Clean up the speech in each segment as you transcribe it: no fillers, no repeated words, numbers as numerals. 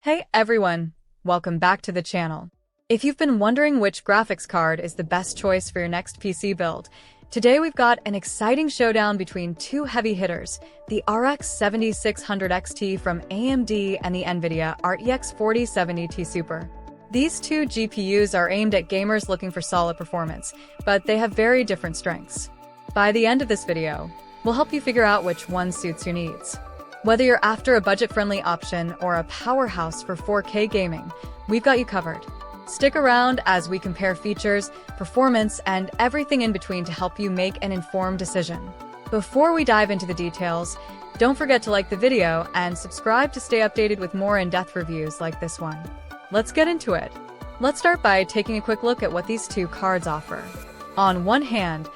Hey everyone, welcome back to the channel. If you've been wondering which graphics card is the best choice for your next PC build, today we've got an exciting showdown between two heavy hitters, the RX 7600 XT from AMD and the NVIDIA RTX 4070 Ti Super. These two GPUs are aimed at gamers looking for solid performance, but they have very different strengths. By the end of this video, we'll help you figure out which one suits your needs. Whether you're after a budget-friendly option or a powerhouse for 4K gaming, we've got you covered. Stick around as we compare features, performance, and everything in between to help you make an informed decision. Before we dive into the details, don't forget to like the video and subscribe to stay updated with more in-depth reviews like this one. Let's get into it. Let's start by taking a quick look at what these two cards offer. On one hand,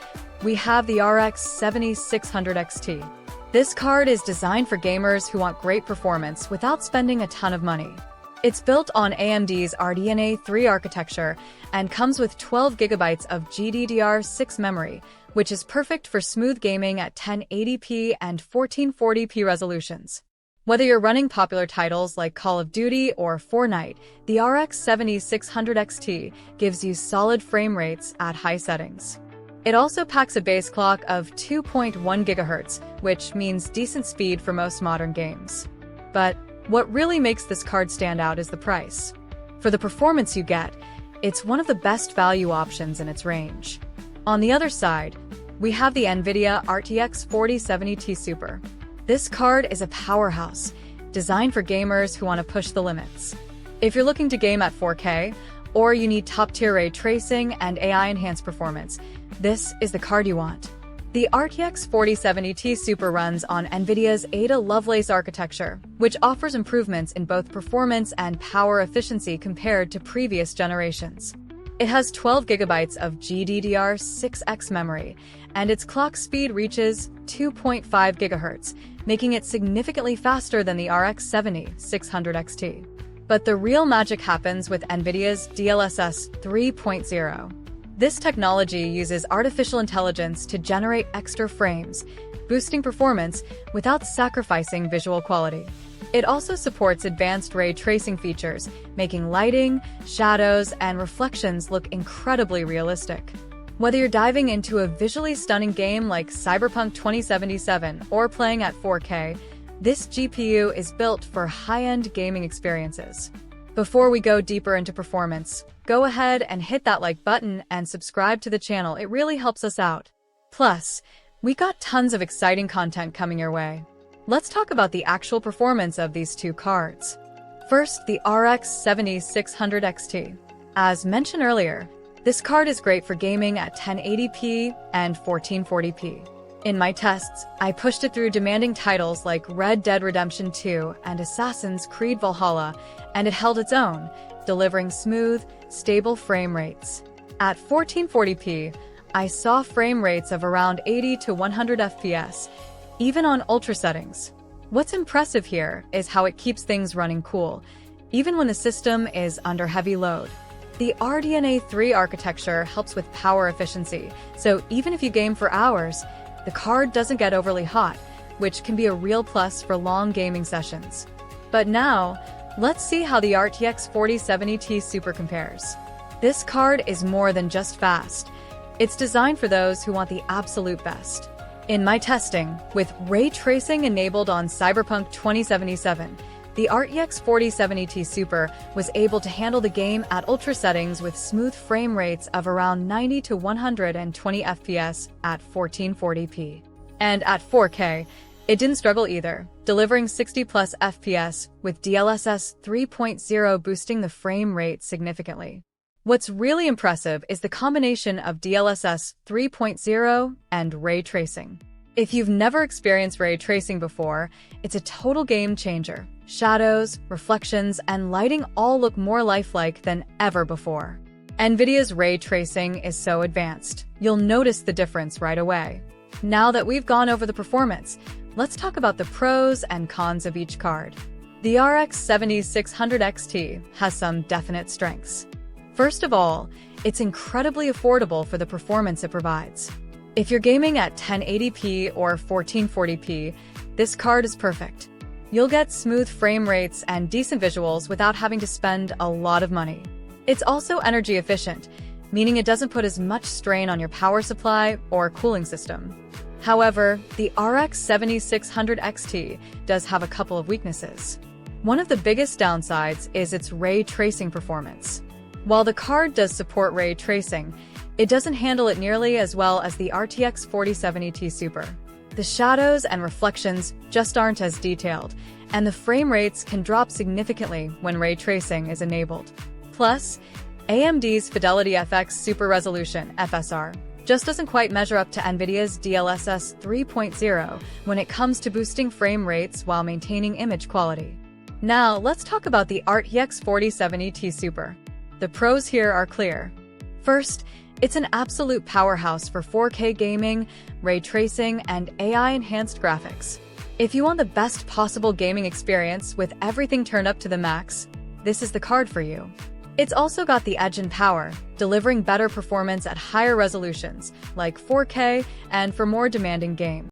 we have the RX 7600 XT. This card is designed for gamers who want great performance without spending a ton of money. It's built on AMD's RDNA 3 architecture and comes with 12 GB of GDDR6 memory, which is perfect for smooth gaming at 1080p and 1440p resolutions. Whether you're running popular titles like Call of Duty or Fortnite, the RX 7600 XT gives you solid frame rates at high settings. It also packs a base clock of 2.1 GHz, which means decent speed for most modern games. But what really makes this card stand out is the price. For the performance you get, it's one of the best value options in its range. On the other side, we have the NVIDIA RTX 4070 Ti Super. This card is a powerhouse, designed for gamers who want to push the limits. If you're looking to game at 4K, or you need top-tier ray tracing and AI-enhanced performance, this is the card you want. The RTX 4070 Ti Super runs on NVIDIA's Ada Lovelace architecture, which offers improvements in both performance and power efficiency compared to previous generations. It has 12 GB of GDDR6X memory, and its clock speed reaches 2.5 GHz, making it significantly faster than the RX 7600 XT. But the real magic happens with NVIDIA's DLSS 3.0. This technology uses artificial intelligence to generate extra frames, boosting performance without sacrificing visual quality. It also supports advanced ray tracing features, making lighting, shadows, and reflections look incredibly realistic. Whether you're diving into a visually stunning game like Cyberpunk 2077 or playing at 4K, this GPU is built for high-end gaming experiences. Before we go deeper into performance, go ahead and hit that like button and subscribe to the channel. It really helps us out. Plus, we got tons of exciting content coming your way. Let's talk about the actual performance of these two cards. First, the RX 7600 XT. As mentioned earlier, this card is great for gaming at 1080p and 1440p. In my tests, I pushed it through demanding titles like Red Dead Redemption 2 and Assassin's Creed Valhalla, and it held its own, delivering smooth, stable frame rates. At 1440p, I saw frame rates of around 80 to 100 FPS, even on ultra settings. What's impressive here is how it keeps things running cool, even when the system is under heavy load. The RDNA 3 architecture helps with power efficiency, so even if you game for hours, the card doesn't get overly hot, which can be a real plus for long gaming sessions. But now, let's see how the RTX 4070 Ti Super compares. This card is more than just fast. It's designed for those who want the absolute best. In my testing, with ray tracing enabled on Cyberpunk 2077, the RTX 4070 Ti Super was able to handle the game at ultra settings with smooth frame rates of around 90 to 120 FPS at 1440p. And at 4K, it didn't struggle either, delivering 60 plus FPS with DLSS 3.0 boosting the frame rate significantly. What's really impressive is the combination of DLSS 3.0 and ray tracing. If you've never experienced ray tracing before, it's a total game changer. Shadows, reflections, and lighting all look more lifelike than ever before. NVIDIA's ray tracing is so advanced, you'll notice the difference right away. Now that we've gone over the performance, let's talk about the pros and cons of each card. The RX 7600 XT has some definite strengths. First of all, it's incredibly affordable for the performance it provides. If you're gaming at 1080p or 1440p, this card is perfect. You'll get smooth frame rates and decent visuals without having to spend a lot of money. It's also energy efficient, meaning it doesn't put as much strain on your power supply or cooling system. However, the RX 7600 XT does have a couple of weaknesses. One of the biggest downsides is its ray tracing performance. While the card does support ray tracing, it doesn't handle it nearly as well as the RTX 4070 Ti Super. The shadows and reflections just aren't as detailed, and the frame rates can drop significantly when ray tracing is enabled. Plus, AMD's Fidelity FX Super Resolution (FSR) just doesn't quite measure up to NVIDIA's DLSS 3.0 when it comes to boosting frame rates while maintaining image quality. Now, let's talk about the RTX 4070 Ti Super. The pros here are clear. First, it's an absolute powerhouse for 4K gaming, ray tracing, and AI-enhanced graphics. If you want the best possible gaming experience with everything turned up to the max, this is the card for you. It's also got the edge in power, delivering better performance at higher resolutions, like 4K, and for more demanding games.